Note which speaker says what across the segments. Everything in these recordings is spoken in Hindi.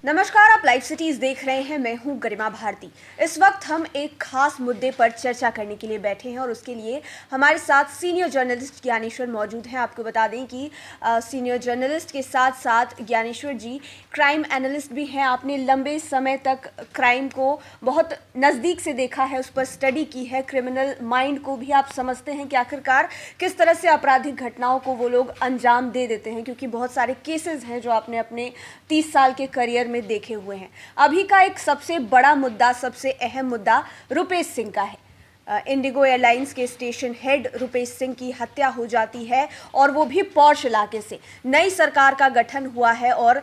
Speaker 1: नमस्कार, आप लाइव सिटीज देख रहे हैं। मैं हूं गरिमा भारती। इस वक्त हम एक खास मुद्दे पर चर्चा करने के लिए बैठे हैं और उसके लिए हमारे साथ सीनियर जर्नलिस्ट ज्ञानेश्वर मौजूद हैं। आपको बता दें कि सीनियर जर्नलिस्ट के साथ साथ ज्ञानेश्वर जी क्राइम एनालिस्ट भी हैं। आपने लंबे समय तक क्राइम को बहुत नज़दीक से देखा है, उस पर स्टडी की है, क्रिमिनल माइंड को भी आप समझते हैं कि आखिरकार किस तरह से आपराधिक घटनाओं को वो लोग अंजाम दे देते हैं, क्योंकि बहुत सारे केसेस हैं जो आपने अपने 30 साल के करियर में देखे हुए हैं। अभी का एक सबसे बड़ा मुद्दा, सबसे अहम मुद्दा रुपेश सिंह का है। इंडिगो एयरलाइंस के स्टेशन हेड रुपेश सिंह की हत्या हो जाती है और वो भी पॉश इलाके से। नई सरकार का गठन हुआ है और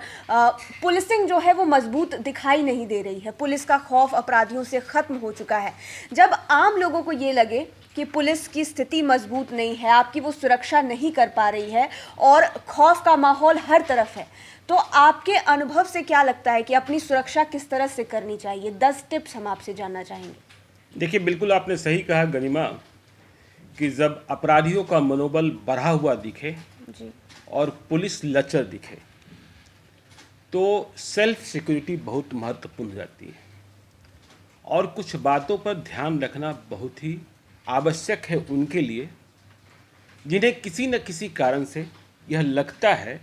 Speaker 1: पुलिसिंग जो है वो मजबूत दिखाई नहीं दे रही है। पुलिस का खौफ अपराधियों से खत्म हो चुका है। जब आम लोगों को ये लगे कि पुलिस की स्थिति मजबूत नहीं है, आपकी वो सुरक्षा नहीं कर पा रही है और खौफ का माहौल हर तरफ है, तो आपके अनुभव से क्या लगता है कि अपनी सुरक्षा किस तरह से करनी चाहिए? 10 टिप्स हम आपसे जानना चाहेंगे।
Speaker 2: देखिए, बिल्कुल आपने सही कहा गरिमा कि जब अपराधियों का मनोबल बढ़ा हुआ दिखे
Speaker 1: जी।
Speaker 2: और पुलिस लचर दिखे तो सेल्फ सिक्योरिटी बहुत महत्वपूर्ण हो जाती है और कुछ बातों पर ध्यान रखना बहुत ही आवश्यक है उनके लिए जिन्हें किसी न किसी कारण से यह लगता है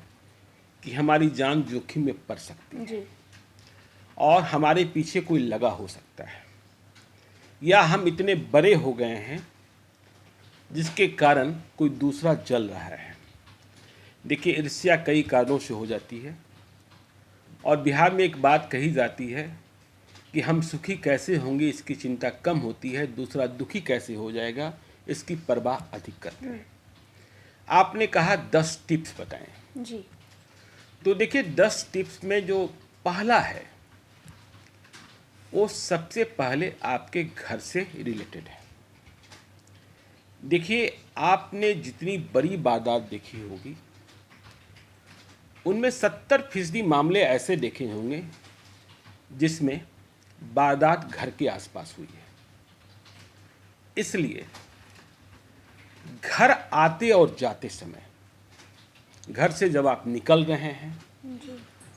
Speaker 2: कि हमारी जान जोखिम में पड़ सकती है
Speaker 1: जी।
Speaker 2: और हमारे पीछे कोई लगा हो सकता है या हम इतने बड़े हो गए हैं जिसके कारण कोई दूसरा जल रहा है। देखिए, ईर्ष्या कई कारणों से हो जाती है और बिहार में एक बात कही जाती है कि हम सुखी कैसे होंगे इसकी चिंता कम होती है, दूसरा दुखी कैसे हो जाएगा इसकी परवाह अधिक करते हैं। आपने कहा 10 टिप्स बताएं।
Speaker 1: जी।
Speaker 2: तो देखिए, 10 टिप्स में जो पहला है वो सबसे पहले आपके घर से रिलेटेड है। देखिए, आपने जितनी बड़ी वारदात देखी होगी उनमें 70% मामले ऐसे देखे होंगे जिसमें वारदात घर के आसपास हुई है। इसलिए घर आते और जाते समय, घर से जब आप निकल रहे हैं,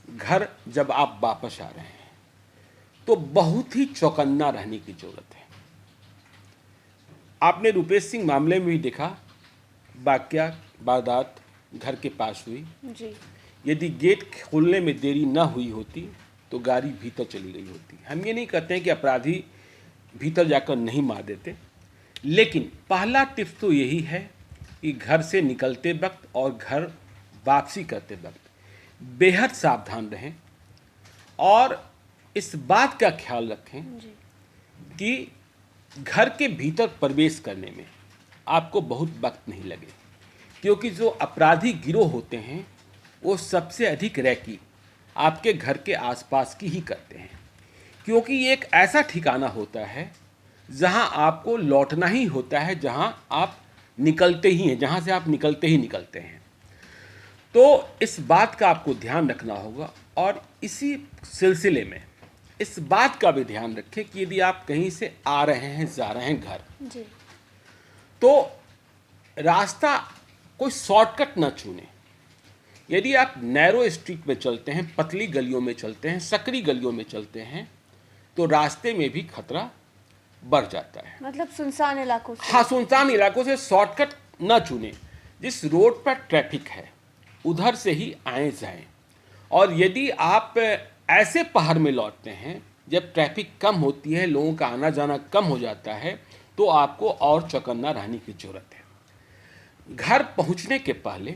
Speaker 2: घर जब आप वापस आ रहे हैं, तो बहुत ही चौकन्ना रहने की जरूरत है। आपने रुपेश सिंह मामले में भी देखा, वारदात घर के पास हुई।
Speaker 1: जी।
Speaker 2: यदि गेट खोलने में देरी न हुई होती तो गाड़ी भीतर चली गई होती। हम ये नहीं कहते हैं कि अपराधी भीतर जाकर नहीं मार देते, लेकिन पहला टिप्स तो यही है कि घर से निकलते वक्त और घर वापसी करते वक्त बेहद सावधान रहें और इस बात का ख्याल रखें कि घर के भीतर प्रवेश करने में आपको बहुत वक्त नहीं लगे, क्योंकि जो अपराधी गिरोह होते हैं वो सबसे अधिक रैकी आपके घर के आसपास की ही करते हैं, क्योंकि ये एक ऐसा ठिकाना होता है जहां आपको लौटना ही होता है, जहां आप निकलते ही हैं, जहां से आप निकलते ही निकलते हैं। तो इस बात का आपको ध्यान रखना होगा और इसी सिलसिले में इस बात का भी ध्यान रखें कि यदि आप कहीं से आ रहे हैं, जा रहे हैं घर,
Speaker 1: जी।
Speaker 2: तो रास्ता कोई शॉर्टकट ना चुने। यदि आप नैरो स्ट्रीट में चलते हैं, पतली गलियों में चलते हैं, सकरी गलियों में चलते हैं, तो रास्ते में भी खतरा बढ़ जाता है।
Speaker 1: मतलब सुनसान इलाकों से।
Speaker 2: हाँ, सुनसान इलाकों से शॉर्टकट ना चुने। जिस रोड पर ट्रैफिक है उधर से ही आए जाएं। और यदि आप ऐसे पहाड़ में लौटते हैं जब ट्रैफिक कम होती है, लोगों का आना जाना कम हो जाता है, तो आपको और चौकन्ना रहने की जरूरत है। घर पहुंचने के पहले,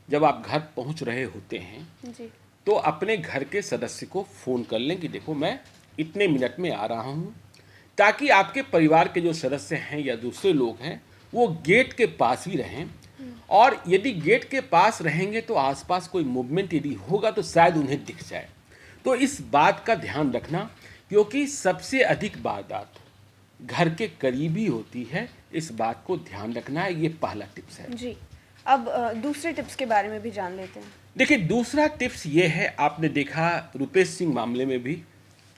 Speaker 2: जब आप घर पहुंच रहे होते हैं,
Speaker 1: जी।
Speaker 2: तो अपने घर के सदस्य को फ़ोन कर लें कि देखो मैं इतने मिनट में आ रहा हूँ, ताकि आपके परिवार के जो सदस्य हैं या दूसरे लोग हैं वो गेट के पास ही रहें। और यदि गेट के पास रहेंगे तो आसपास कोई मूवमेंट यदि होगा तो शायद उन्हें दिख जाए। तो इस बात का ध्यान रखना, क्योंकि सबसे अधिक वारदात घर के करीब ही होती है। इस बात को ध्यान रखना है, ये पहला टिप्स है।
Speaker 1: जी। अब दूसरे टिप्स के बारे में भी जान लेते हैं।
Speaker 2: देखिए, दूसरा टिप्स ये है, आपने देखा रुपेश सिंह मामले में भी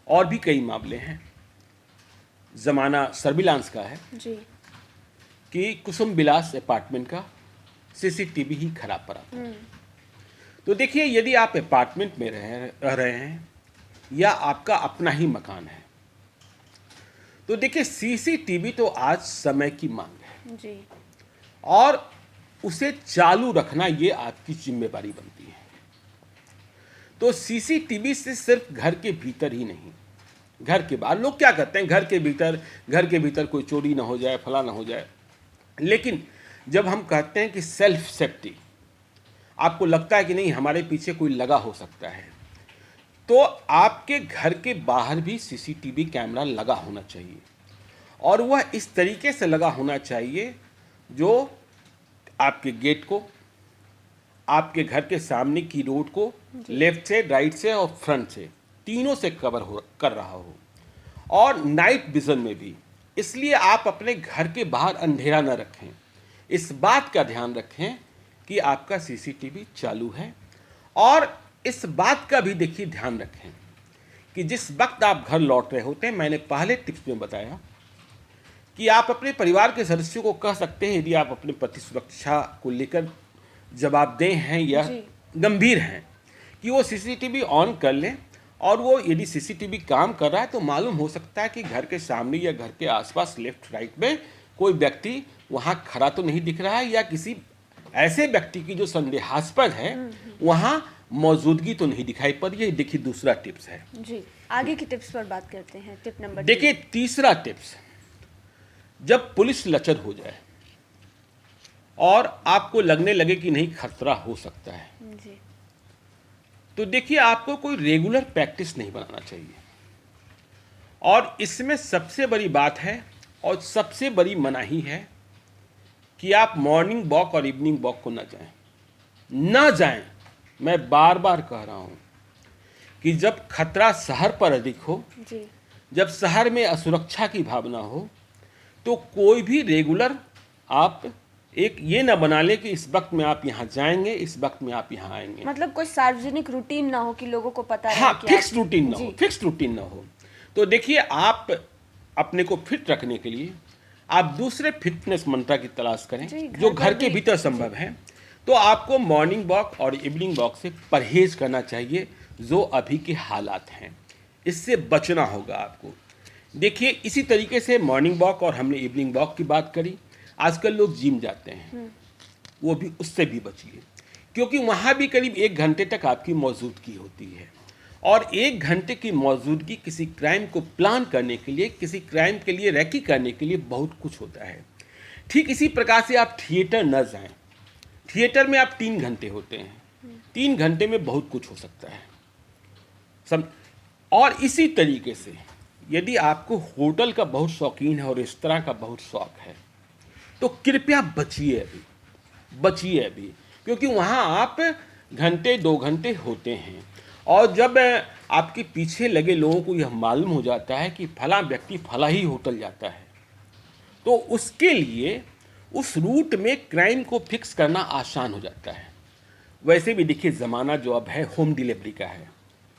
Speaker 2: और भी कई मामले हैं, ज़माना सर्विलांस का है
Speaker 1: जी।
Speaker 2: कि कुसुम विलास अपार्टमेंट का सीसीटीवी ही खराब पड़ा था। तो देखिए, यदि आप अपार्टमेंट में रह रहे हैं या आपका अपना ही मकान है। तो देखिए, सीसीटीवी तो आज समय की मांग है
Speaker 1: जी।
Speaker 2: और उसे चालू रखना ये आपकी जिम्मेदारी बनती है। तो सीसीटीवी से सिर्फ घर के भीतर ही नहीं, घर के बाहर लोग क्या करते हैं, घर के भीतर कोई चोरी ना हो जाए, फला ना हो जाए। लेकिन जब हम कहते हैं कि सेल्फ सेफ्टी, आपको लगता है कि नहीं हमारे पीछे कोई लगा हो सकता है, तो आपके घर के बाहर भी सीसीटीवी कैमरा लगा होना चाहिए और वह इस तरीके से लगा होना चाहिए जो आपके गेट को, आपके घर के सामने की रोड को लेफ्ट से, राइट से और फ्रंट से तीनों से कर रहा हो, और नाइट विजन में भी। इसलिए आप अपने घर के बाहर अंधेरा न रखें, इस बात का ध्यान रखें कि आपका सीसीटीवी चालू है। और इस बात का भी देखिए ध्यान रखें कि जिस वक्त आप घर लौट रहे होते हैं, मैंने पहले टिप्स में बताया कि आप अपने परिवार के सदस्यों को कह सकते हैं, यदि आप अपने पति सुरक्षा को लेकर जवाबदेह हैं या गंभीर हैं, कि वो सीसीटीवी ऑन कर लें। और वो यदि सीसीटीवी काम कर रहा है तो मालूम हो सकता है कि घर के सामने या घर के आसपास लेफ्ट राइट में कोई व्यक्ति वहाँ खड़ा तो नहीं दिख रहा है, या किसी ऐसे व्यक्ति की जो संदेहास्पद है वहाँ मौजूदगी तो नहीं दिखाई पड़ रही है। देखिए दूसरा टिप्स है
Speaker 1: जी। आगे की टिप्स पर बात करते हैं। टिप नंबर
Speaker 2: देखिए तीसरा टिप्स, जब पुलिस लचर हो जाए और आपको लगने लगे कि नहीं खतरा हो सकता है,
Speaker 1: जी।
Speaker 2: तो देखिए आपको कोई रेगुलर प्रैक्टिस नहीं बनाना चाहिए। और इसमें सबसे बड़ी बात है और सबसे बड़ी मनाही है कि आप मॉर्निंग वॉक और इवनिंग वॉक को ना जाएं। मैं बार बार कह रहा हूं कि जब खतरा शहर पर अधिक हो,
Speaker 1: जी।
Speaker 2: जब शहर में असुरक्षा की भावना हो, तो कोई भी रेगुलर आप एक ये ना बना ले कि इस वक्त में आप यहाँ जाएंगे, इस वक्त में आप यहाँ आएंगे।
Speaker 1: मतलब कोई सार्वजनिक रूटीन ना हो कि लोगों को पता रहे
Speaker 2: हाँ,
Speaker 1: कि
Speaker 2: फिक्स
Speaker 1: आप-
Speaker 2: रूटीन ना
Speaker 1: जी।
Speaker 2: हो, फिक्स रूटीन ना हो। तो देखिए, आप अपने को फिट रखने के लिए आप दूसरे फिटनेस मंत्र की तलाश करें
Speaker 1: जी,
Speaker 2: जो
Speaker 1: घर
Speaker 2: घर
Speaker 1: पर
Speaker 2: के
Speaker 1: भी-
Speaker 2: भीतर संभव है। तो आपको मॉर्निंग वॉक और इवनिंग वॉक से परहेज करना चाहिए, जो अभी के हालात हैं, इससे बचना होगा आपको। देखिए, इसी तरीके से मॉर्निंग वॉक और हमने इवनिंग वॉक की बात करी। आजकल लोग जिम जाते हैं, वो भी उससे भी बचिए, क्योंकि वहाँ भी करीब 1 घंटे तक आपकी मौजूदगी होती है। और 1 घंटे की मौजूदगी किसी क्राइम को प्लान करने के लिए, किसी क्राइम के लिए रेकी करने के लिए बहुत कुछ होता है। ठीक इसी प्रकार से आप थिएटर न जाएं। थिएटर में आप 3 घंटे होते हैं, 3 घंटे में बहुत कुछ हो सकता है। और इसी तरीके से यदि आपको होटल का बहुत शौकीन है और रेस्तरां का बहुत शौक है, तो कृपया बचिए अभी, क्योंकि वहाँ आप घंटे 2 घंटे होते हैं। और जब आपके पीछे लगे लोगों को यह मालूम हो जाता है कि फला व्यक्ति फला ही होटल जाता है, तो उसके लिए उस रूट में क्राइम को फिक्स करना आसान हो जाता है। वैसे भी देखिए, ज़माना जो अब है होम डिलीवरी का है,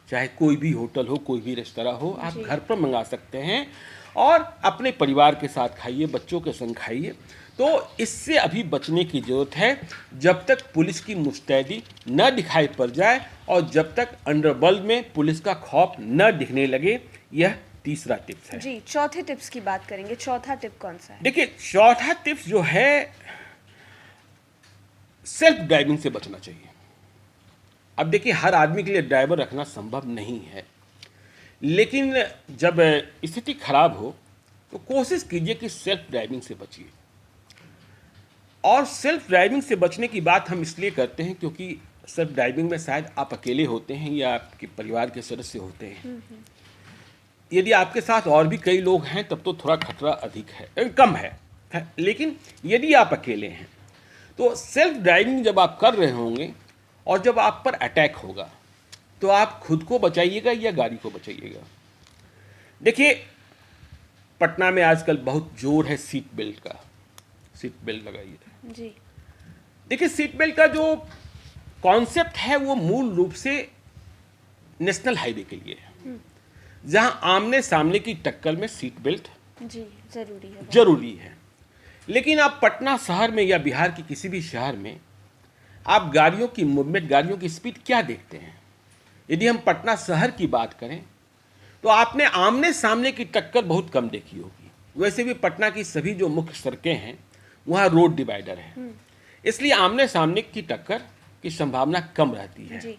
Speaker 2: चाहे कोई भी होटल हो, कोई भी रेस्तरा हो, आप घर पर मंगा सकते हैं और अपने परिवार के साथ खाइए, बच्चों के संग खाइए। तो इससे अभी बचने की ज़रूरत है, जब तक पुलिस की मुस्तैदी न दिखाई पड़ जाए और जब तक अंडरवर्ल्ड में पुलिस का खौफ न दिखने लगे। यह तीसरा टिप्स है।
Speaker 1: जी। चौथे टिप्स की बात करेंगे। चौथा टिप कौन सा है?
Speaker 2: देखिए, चौथा टिप्स जो है, सेल्फ ड्राइविंग से बचना चाहिए। अब देखिए, हर आदमी के लिए ड्राइवर रखना संभव नहीं है, लेकिन जब स्थिति खराब हो तो कोशिश कीजिए कि सेल्फ ड्राइविंग से बचिए। और सेल्फ ड्राइविंग से बचने की बात हम इसलिए करते हैं क्योंकि सेल्फ ड्राइविंग में शायद आप अकेले होते हैं या आपके परिवार के सदस्य होते हैं। यदि आपके साथ और भी कई लोग हैं तब तो थोड़ा खतरा अधिक है, कम है। लेकिन यदि आप अकेले हैं तो सेल्फ ड्राइविंग जब आप कर रहे होंगे और जब आप पर अटैक होगा, तो आप खुद को बचाइएगा या गाड़ी को बचाइएगा। देखिए, पटना में आजकल बहुत जोर है सीट बेल्ट का। सीट बेल्ट लगाइए
Speaker 1: जी।
Speaker 2: देखिए, सीट बेल्ट का जो कॉन्सेप्ट है वो मूल रूप से नेशनल हाईवे के लिए है, जहां आमने सामने की टक्कर में सीट बेल्ट
Speaker 1: जी
Speaker 2: जरूरी है। लेकिन आप पटना शहर में या बिहार की किसी भी शहर में आप गाड़ियों की मूवमेंट, गाड़ियों की स्पीड क्या देखते हैं? यदि हम पटना शहर की बात करें तो आपने आमने सामने की टक्कर बहुत कम देखी होगी। वैसे भी पटना की सभी जो मुख्य सड़कें हैं वहाँ रोड डिवाइडर है, इसलिए आमने सामने की टक्कर की संभावना कम रहती है।
Speaker 1: जी।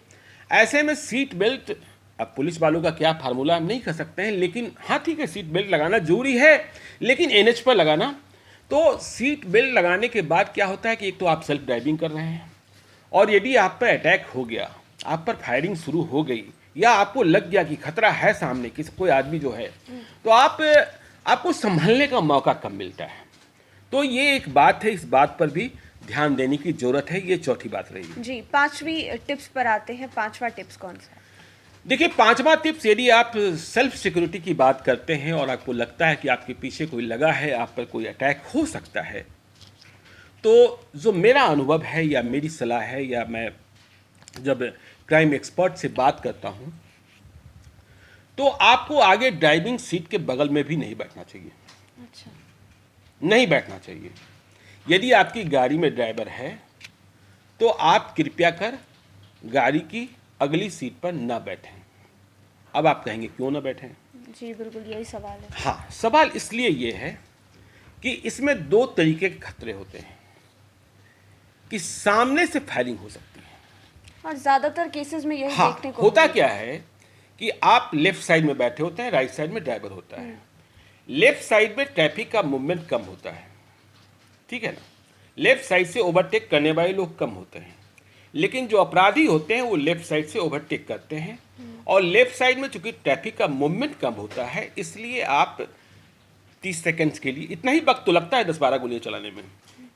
Speaker 2: ऐसे में सीट बेल्ट, अब पुलिस वालों का क्या फार्मूला हम नहीं कह सकते हैं, लेकिन हाँ ठीक है, सीट बेल्ट लगाना जरूरी है, लेकिन एनएच पर लगाना। तो सीट बेल्ट लगाने के बाद क्या होता है कि एक तो आप सेल्फ ड्राइविंग कर रहे हैं, और यदि आप पर अटैक हो गया, आप पर फायरिंग शुरू हो गई, या आपको लग गया कि खतरा है सामने किसी कोई आदमी जो है, तो आपको संभलने का मौका कम मिलता है। तो ये एक बात है, इस बात पर भी ध्यान देने की जरूरत है। ये चौथी बात रही।
Speaker 1: जी, पांचवी टिप्स पर आते हैं। पांचवा टिप्स कौन सा है?
Speaker 2: देखिए, पांचवा टिप्स, यदि आप सेल्फ सिक्योरिटी की बात करते हैं और आपको लगता है कि आपके पीछे कोई लगा है, आप पर कोई अटैक हो सकता है, तो जो मेरा अनुभव है या मेरी सलाह है, या मैं जब क्राइम एक्सपर्ट से बात करता हूं, तो आपको आगे ड्राइविंग सीट के बगल में भी नहीं बैठना चाहिए।
Speaker 1: अच्छा।
Speaker 2: नहीं बैठना चाहिए। यदि आपकी गाड़ी में ड्राइवर है तो आप कृपया कर गाड़ी की अगली सीट पर न बैठें। अब आप कहेंगे क्यों न बैठें?
Speaker 1: जी बिल्कुल, यही सवाल है।
Speaker 2: हाँ, सवाल इसलिए ये है कि इसमें दो तरीके के खतरे होते हैं कि सामने से फायरिंग हो सकती है,
Speaker 1: और ज्यादातर केसेस में यही
Speaker 2: हाँ,
Speaker 1: देखने को
Speaker 2: होता
Speaker 1: मिलता
Speaker 2: क्या है कि आप लेफ्ट साइड में बैठे होते हैं, राइट साइड में ड्राइवर होता है। लेफ्ट साइड में ट्रैफिक का मूवमेंट कम होता है, ठीक है ना, लेफ्ट साइड से ओवरटेक करने वाले लोग कम होते हैं, लेकिन जो अपराधी होते हैं वो लेफ्ट साइड से ओवरटेक करते हैं। और लेफ्ट साइड में चूंकि ट्रैफिक का मूवमेंट कम होता है, इसलिए आप 30 सेकंड्स के लिए, इतना ही वक्त तो लगता है 10-12 गोलियां चलाने में,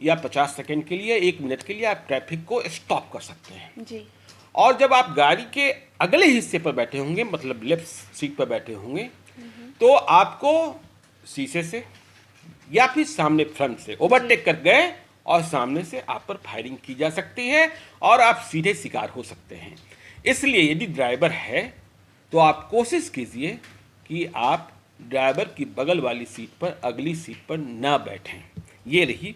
Speaker 2: या 50 सेकंड के लिए, 1 मिनट के लिए आप ट्रैफिक को स्टॉप कर सकते हैं।
Speaker 1: जी।
Speaker 2: और जब आप गाड़ी के अगले हिस्से पर बैठे होंगे, मतलब लेफ्ट सीट पर बैठे होंगे, तो आपको शीशे से या फिर सामने फ्रंट से ओवरटेक कर गए और सामने से आप पर फायरिंग की जा सकती है और आप सीधे शिकार हो सकते हैं। इसलिए यदि ड्राइवर है तो आप कोशिश कीजिए कि आप ड्राइवर की बगल वाली सीट पर, अगली सीट पर ना बैठें। ये रही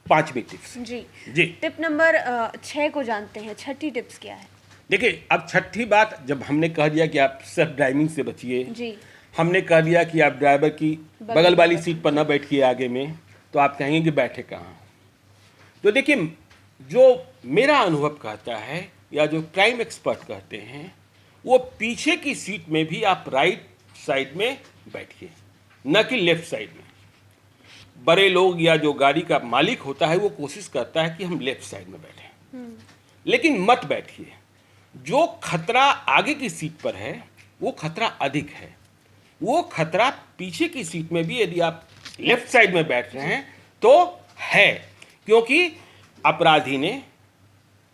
Speaker 2: पांचवी टिप्स।
Speaker 1: जी।
Speaker 2: जी।
Speaker 1: टिप नंबर 6 को जानते हैं। छठी टिप्स क्या है?
Speaker 2: देखिए, अब छठी बात, जब हमने कह दिया कि आप सेल्फ ड्राइविंग से बचिए,
Speaker 1: जी।
Speaker 2: हमने कह दिया कि आप ड्राइवर की बगल वाली सीट पर ना बैठिए आगे में, तो आप कहेंगे कि बैठे कहाँ। तो देखिए, जो मेरा अनुभव कहता है या जो क्राइम एक्सपर्ट कहते हैं, वो पीछे की सीट में भी आप राइट साइड में बैठिए, न कि लेफ्ट साइड में। बड़े लोग या जो गाड़ी का मालिक होता है वो कोशिश करता है कि हम लेफ्ट साइड में बैठें, लेकिन मत बैठिए। जो खतरा आगे की सीट पर है वो खतरा अधिक है। वो खतरा पीछे की सीट में भी यदि आप लेफ्ट साइड में बैठ रहे हैं तो है, क्योंकि अपराधी ने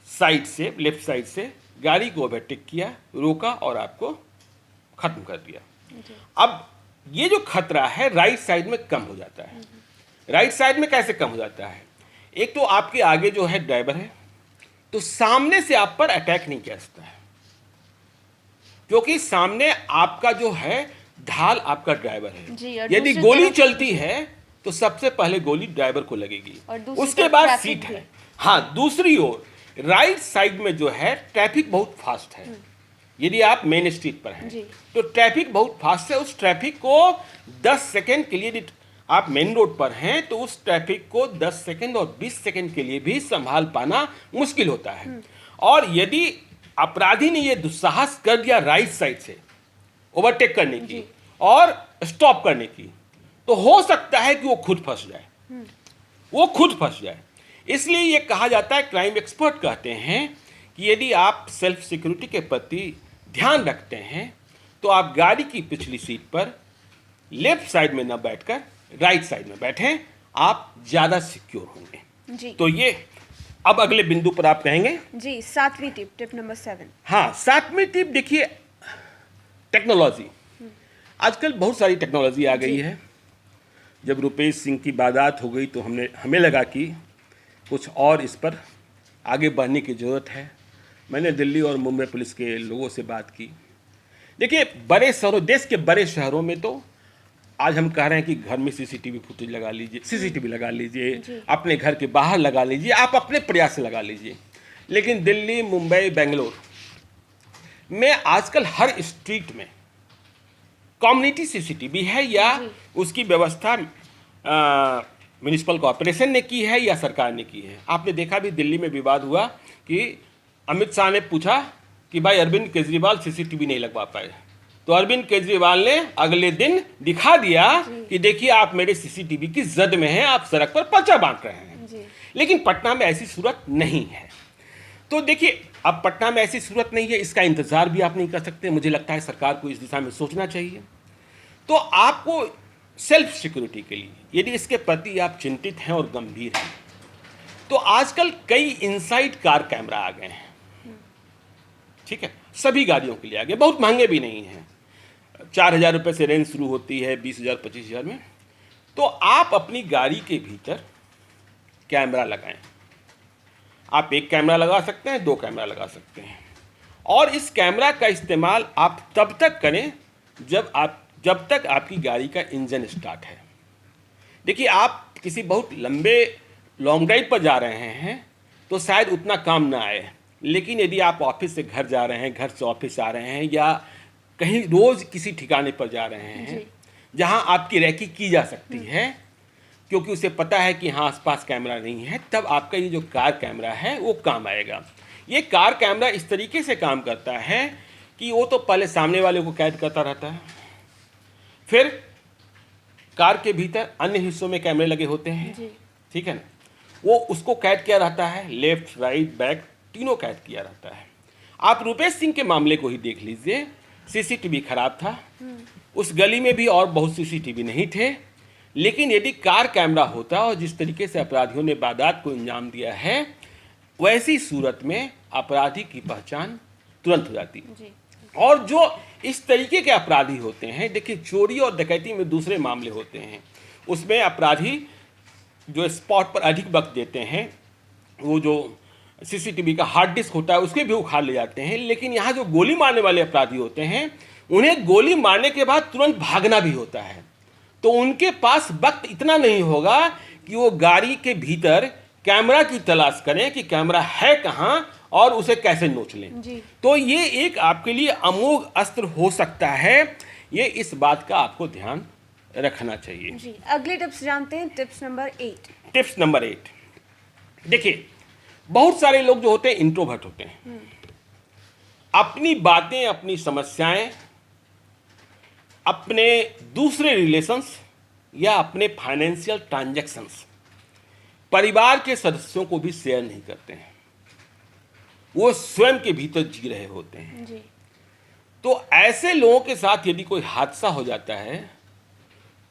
Speaker 2: साइड से, लेफ्ट साइड से गाड़ी को ओवरटेक किया, रोका और आपको खत्म कर दिया। अब ये जो खतरा है राइट साइड में कम हो जाता है। राइट साइड में कैसे कम हो जाता है? एक तो आपके आगे जो है ड्राइवर है, तो सामने से आप पर अटैक नहीं कर सकता है, क्योंकि सामने आपका जो है ढाल आपका ड्राइवर है। यदि गोली चलती है तो सबसे पहले गोली ड्राइवर को लगेगी, उसके बाद सीट है। हाँ, दूसरी ओर राइट साइड में जो है ट्रैफिक बहुत फास्ट है। यदि आप मेन स्ट्रीट पर हैं तो ट्रैफिक बहुत फास्ट है। उस ट्रैफिक को 10 सेकंड के लिए, यदि आप मेन रोड पर हैं तो उस ट्रैफिक को 10 सेकंड और 20 सेकंड के लिए भी संभाल पाना मुश्किल होता है। और यदि अपराधी ने यह दुस्साहस कर दिया राइट साइड से ओवरटेक करने की और स्टॉप करने की, तो हो सकता है कि वो खुद फंस जाए, वो खुद फंस जाए। इसलिए ये कहा जाता है, क्राइम एक्सपर्ट कहते हैं कि यदि आप सेल्फ सिक्योरिटी के प्रति ध्यान रखते हैं तो आप गाड़ी की पिछली सीट पर लेफ्ट साइड में न बैठकर राइट साइड में बैठें, आप ज्यादा सिक्योर होंगे।
Speaker 1: जी।
Speaker 2: तो ये अब अगले बिंदु पर आप कहेंगे।
Speaker 1: जी, सातवीं टिप, टिप नंबर 7।
Speaker 2: हाँ, सातवीं टिप देखिए, टेक्नोलॉजी। आजकल बहुत सारी टेक्नोलॉजी आ गई है। जब रुपेश सिंह की बात हो गई तो हमें लगा कि कुछ और इस पर आगे बढ़ने की ज़रूरत है। मैंने दिल्ली और मुंबई पुलिस के लोगों से बात की। देखिए, बड़े शहरों, देश के बड़े शहरों में तो आज हम कह रहे हैं कि घर में सीसीटीवी फुटेज लगा लीजिए, सीसीटीवी लगा लीजिए, अपने घर के बाहर लगा लीजिए, आप अपने प्रयास से लगा लीजिए। लेकिन दिल्ली, मुंबई, बेंगलोर में आजकल हर स्ट्रीट में कम्युनिटी सीसीटीवी है या उसकी व्यवस्था म्युनिसिपल कॉर्पोरेशन ने की है या सरकार ने की है। आपने देखा भी दिल्ली में विवाद हुआ कि अमित शाह ने पूछा कि भाई अरविंद केजरीवाल सीसीटीवी नहीं लगवा पाए, तो अरविंद केजरीवाल ने अगले दिन दिखा दिया कि देखिए आप मेरे सीसीटीवी की जद में हैं, आप सड़क पर पर्चा बांट रहे हैं। लेकिन पटना में ऐसी सूरत नहीं है। तो देखिए अब पटना में ऐसी सूरत नहीं है, इसका इंतजार भी आप नहीं कर सकते। मुझे लगता है सरकार को इस दिशा में सोचना चाहिए। तो आपको सेल्फ सिक्योरिटी के लिए यदि इसके प्रति आप चिंतित हैं और गंभीर हैं, तो आजकल कई इनसाइड कार कैमरा आ गए हैं। ठीक है, सभी गाड़ियों के लिए आ गए, बहुत महंगे भी नहीं हैं। 4,000 रुपये से रेंज शुरू होती है, 20,000 25,000 में। तो आप अपनी गाड़ी के भीतर कैमरा लगाएं। आप एक कैमरा लगा सकते हैं, 2 कैमरा लगा सकते हैं, और इस कैमरा का इस्तेमाल आप तब तक करें जब तक आपकी गाड़ी का इंजन स्टार्ट है। देखिए आप किसी बहुत लंबे लॉन्ग ड्राइव पर जा रहे हैं तो शायद उतना काम ना आए, लेकिन यदि आप ऑफिस से घर जा रहे हैं, घर से ऑफिस आ रहे हैं, या कहीं रोज किसी ठिकाने पर जा रहे हैं जहां आपकी रैकी की जा सकती है, क्योंकि उसे पता है कि हाँ आसपास कैमरा नहीं है, तब आपका ये जो कार कैमरा है वो काम आएगा। ये कार कैमरा इस तरीके से काम करता है कि वो तो पहले सामने वाले को कैद करता रहता है, फिर कार के भीतर अन्य हिस्सों में कैमरे लगे होते हैं, ठीक है ना, वो उसको कैद किया रहता है, लेफ्ट राइट बैक तीनों कैद किया रहता है। आप रुपेश सिंह के मामले को ही देख लीजिए, सीसीटीवी खराब था, उस गली में भी और बहुत सीसीटीवी नहीं थे, लेकिन यदि कार कैमरा होता और जिस तरीके से अपराधियों ने वारदात को अंजाम दिया है, वैसी सूरत में अपराधी की पहचान तुरंत हो जाती। और जो इस तरीके के अपराधी होते हैं, देखिए चोरी और डकैती में दूसरे मामले होते हैं, उसमें अपराधी जो स्पॉट पर अधिक वक्त देते हैं, वो जो सीसीटीवी का हार्ड डिस्क होता है उसके भी उखाड़ ले जाते हैं। लेकिन यहाँ जो गोली मारने वाले अपराधी होते हैं, उन्हें गोली मारने के बाद तुरंत भागना भी होता है, तो उनके पास वक्त इतना नहीं होगा कि वो गाड़ी के भीतर कैमरा की तलाश करें कि कैमरा है कहाँ और उसे कैसे नोच लें। तो ये एक आपके लिए अमोघ अस्त्र हो सकता है, ये इस बात का आपको ध्यान रखना चाहिए।
Speaker 1: जी, अगले टिप्स जानते हैं, टिप्स नंबर 8।
Speaker 2: टिप्स नंबर 8, देखिए बहुत सारे लोग जो होते हैं इंट्रोवर्ट होते हैं, अपनी बातें, अपनी समस्याएं अपने दूसरे रिलेशंस या अपने फाइनेंशियल ट्रांजैक्शंस परिवार के सदस्यों को भी शेयर नहीं करते हैं, वो स्वयं के भीतर जी रहे होते हैं।
Speaker 1: जी।
Speaker 2: तो ऐसे लोगों के साथ यदि कोई हादसा हो जाता है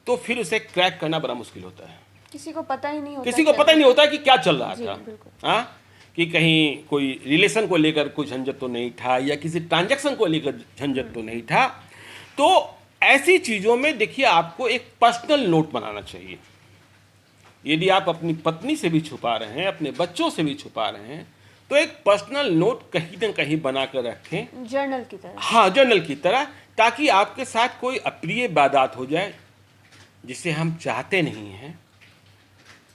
Speaker 2: तो फिर उसे क्रैक करना बड़ा मुश्किल होता है।
Speaker 1: किसी को पता ही नहीं होता,
Speaker 2: किसी को पता ही नहीं होता कि क्या चल रहा था।
Speaker 1: हाँ,
Speaker 2: कि कहीं कोई रिलेशन को लेकर कोई झंझट तो नहीं था, या किसी ट्रांजैक्शन को लेकर झंझट तो नहीं था। तो ऐसी चीज़ों में देखिए आपको एक पर्सनल नोट बनाना चाहिए। यदि आप अपनी पत्नी से भी छुपा रहे हैं, अपने बच्चों से भी छुपा रहे हैं, तो एक पर्सनल नोट कहीं ना कहीं बना कर रखें,
Speaker 1: जर्नल की तरह।
Speaker 2: हाँ, जर्नल की तरह, ताकि आपके साथ कोई अप्रिय वारदात हो जाए जिसे हम चाहते नहीं हैं,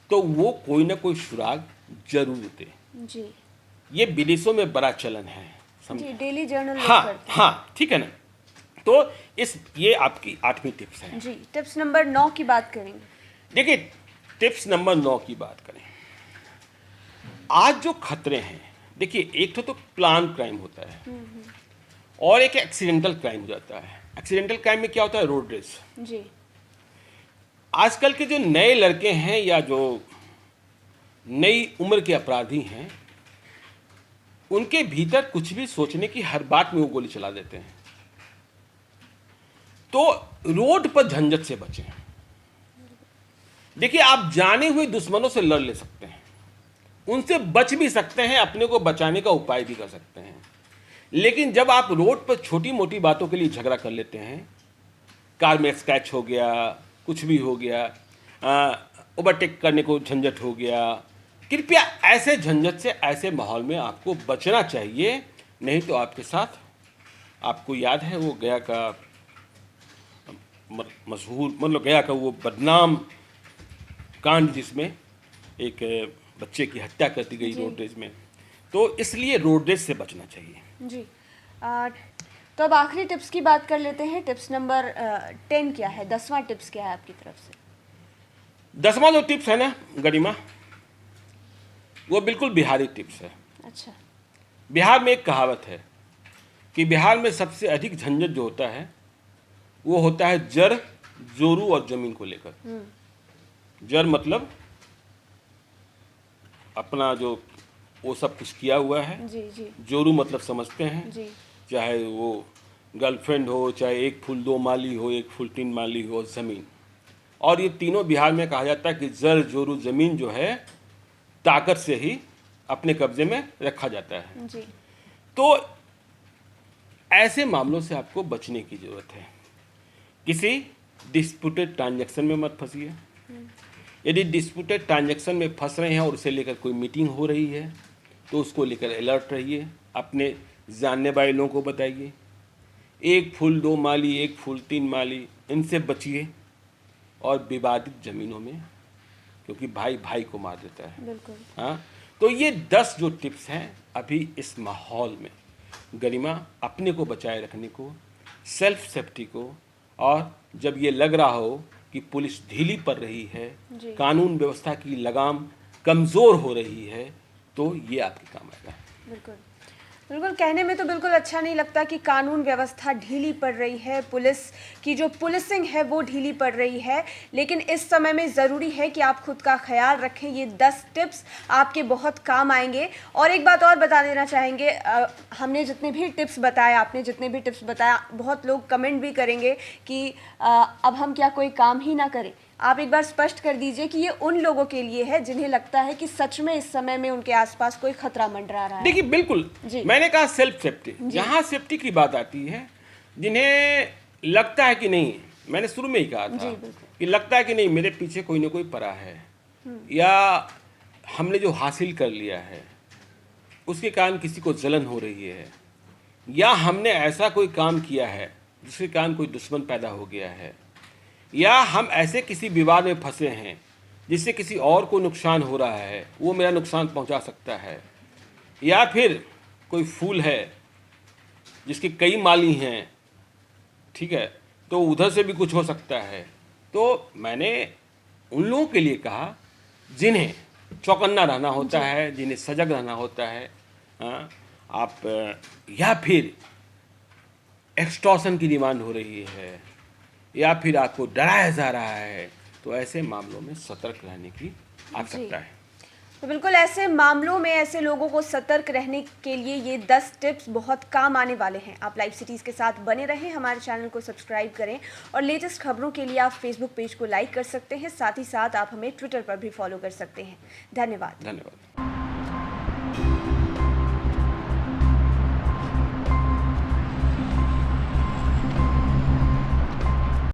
Speaker 2: तो वो कोई ना कोई सुराग जरूर दे।
Speaker 1: जी,
Speaker 2: ये विदेशों में बड़ा चलन है,
Speaker 1: जी, डेली जर्नल।
Speaker 2: हाँ, ठीक है ना। तो ये आपकी 8वीं टिप्स है।
Speaker 1: जी, टिप्स नंबर 9 की बात करेंगे।
Speaker 2: देखिए टिप्स नंबर 9 की बात करें, आज जो खतरे हैं, देखिए एक तो प्लान क्राइम होता है और एक एक्सीडेंटल क्राइम हो जाता है। एक्सीडेंटल क्राइम में क्या होता है, रोड रेस।
Speaker 1: जी,
Speaker 2: आजकल के जो नए लड़के हैं या जो नई उम्र के अपराधी हैं, उनके भीतर कुछ भी सोचने की हर बात में वो गोली चला देते हैं। तो रोड पर झंझट से बचें। देखिए आप जाने हुए दुश्मनों से लड़ ले सकते हैं, उनसे बच भी सकते हैं, अपने को बचाने का उपाय भी कर सकते हैं। लेकिन जब आप रोड पर छोटी मोटी बातों के लिए झगड़ा कर लेते हैं, कार में स्क्रैच हो गया, कुछ भी हो गया, ओवरटेक करने को झंझट हो गया, कृपया ऐसे झंझट से, ऐसे माहौल में आपको बचना चाहिए। नहीं तो आपके साथ, आपको याद है वो गया का मशहूर, मतलब गया का वो बदनाम कांड जिसमें एक बच्चे की हत्या कर दी गई रोड रेस में। तो इसलिए रोड रेस से बचना चाहिए।
Speaker 1: जी, तो अब आखिरी टिप्स की बात कर लेते हैं। टिप्स नंबर 10 क्या है, 10वां टिप्स क्या है आपकी तरफ से?
Speaker 2: 10वां जो टिप्स है ना गरिमा, वो बिल्कुल बिहारी टिप्स है।
Speaker 1: अच्छा।
Speaker 2: बिहार में एक कहावत है कि बिहार में सबसे अधिक झंझट जो होता है वो होता है जर, जोरू और जमीन को लेकर। जर मतलब अपना जो वो सब कुछ किया हुआ है।
Speaker 1: जी जी
Speaker 2: जोरू मतलब समझते हैं,
Speaker 1: जी।
Speaker 2: चाहे वो गर्लफ्रेंड हो, चाहे एक फूल दो माली हो, एक फूल तीन माली हो, ज़मीन। और ये तीनों बिहार में कहा जाता है कि जर, जोरू, ज़मीन जो है ताकत से ही अपने कब्जे में रखा जाता है।
Speaker 1: जी।
Speaker 2: तो ऐसे मामलों से आपको बचने की ज़रूरत है। किसी डिस्प्यूटेड ट्रांजैक्शन में मत फंसिए। यदि डिस्प्यूटेड ट्रांजैक्शन में फंस रहे हैं और उसे लेकर कोई मीटिंग हो रही है तो उसको लेकर अलर्ट रहिए, अपने जानने वाले लोगों को बताइए। एक फूल दो माली, एक फूल तीन माली, इनसे बचिए। और विवादित ज़मीनों में, क्योंकि भाई भाई को मार देता है।
Speaker 1: बिल्कुल।
Speaker 2: हाँ, तो ये 10 जो टिप्स हैं अभी इस माहौल में गरिमा अपने को बचाए रखने को, सेल्फ सेफ्टी को, और जब ये लग रहा हो कि पुलिस ढीली पड़ रही है,
Speaker 1: जी।
Speaker 2: कानून व्यवस्था की लगाम कमज़ोर हो रही है, तो ये आपके काम आएगा।
Speaker 1: बिल्कुल बिल्कुल, कहने में तो बिल्कुल अच्छा नहीं लगता कि कानून व्यवस्था ढीली पड़ रही है, पुलिस की जो पुलिसिंग है वो ढीली पड़ रही है, लेकिन इस समय में ज़रूरी है कि आप खुद का ख्याल रखें। ये 10 टिप्स आपके बहुत काम आएंगे। और एक बात और बता देना चाहेंगे, हमने जितने भी टिप्स बताए, आपने जितने भी टिप्स बताया, बहुत लोग कमेंट भी करेंगे कि अब हम क्या कोई काम ही ना करें। आप एक बार स्पष्ट कर दीजिए कि ये उन लोगों के लिए है जिन्हें लगता है कि सच में इस समय में उनके आसपास कोई खतरा मंडरा रहा है।
Speaker 2: देखिए बिल्कुल,
Speaker 1: जी।
Speaker 2: मैंने कहा सेल्फ सेफ्टी, जहाँ सेफ्टी की बात आती है, जिन्हें लगता है कि नहीं, मैंने शुरू में ही कहा था कि लगता है कि नहीं मेरे पीछे कोई ना कोई पड़ा है, या हमने जो हासिल कर लिया है उसके कारण किसी को जलन हो रही है, या हमने ऐसा कोई काम किया है जिसके कारण कोई दुश्मन पैदा हो गया है, या हम ऐसे किसी विवाद में फंसे हैं जिससे किसी और को नुकसान हो रहा है, वो मेरा नुकसान पहुंचा सकता है, या फिर कोई फूल है जिसके कई माली हैं, ठीक है, तो उधर से भी कुछ हो सकता है। तो मैंने उन लोगों के लिए कहा जिन्हें चौकन्ना रहना होता है, जिन्हें सजग रहना होता है। हाँ, आप या फिर एक्सटॉर्शन की डिमांड हो रही है, या फिर आपको डराया जा रहा है, तो ऐसे मामलों में सतर्क रहने की आवश्यकता है।
Speaker 1: तो बिल्कुल ऐसे मामलों में ऐसे लोगों को सतर्क रहने के लिए ये 10 टिप्स बहुत काम आने वाले हैं। आप लाइव सिटीज़ के साथ बने रहें, हमारे चैनल को सब्सक्राइब करें, और लेटेस्ट खबरों के लिए आप फेसबुक पेज को लाइक कर सकते हैं। साथ ही साथ आप हमें ट्विटर पर भी फॉलो कर सकते हैं। धन्यवाद।
Speaker 2: धन्यवाद।